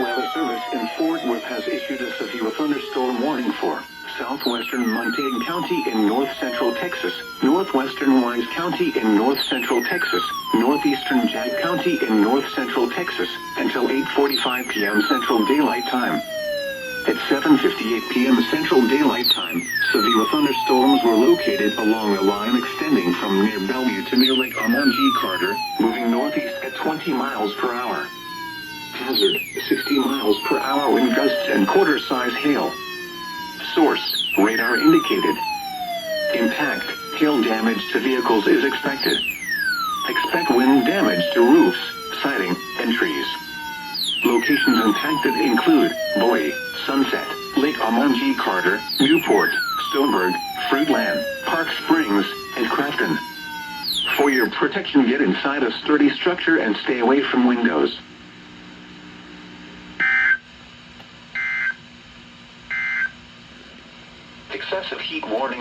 Weather Service in Fort Worth has issued a severe thunderstorm warning for southwestern Montague County in north-central Texas, northwestern Wise County in north-central Texas, northeastern Jack County in north-central Texas, until 8:45 p.m. Central Daylight Time. At 7:58 p.m. Central Daylight Time, severe thunderstorms were located along a line extending from near Bellevue to near Lake Amonji Carter, moving northeast at 20 miles per hour. Hazard, 60 miles per hour wind gusts and quarter-size hail. Source, radar indicated. Impact, hail damage to vehicles is expected. Expect wind damage to roofs, siding, and trees. Locations impacted include Bowie, Sunset, Lake Amonji Carter, Newport, Stoneburg, Fruitland, Park Springs, and Crafton. For your protection, get inside a sturdy structure and stay away from windows. Excessive heat warning.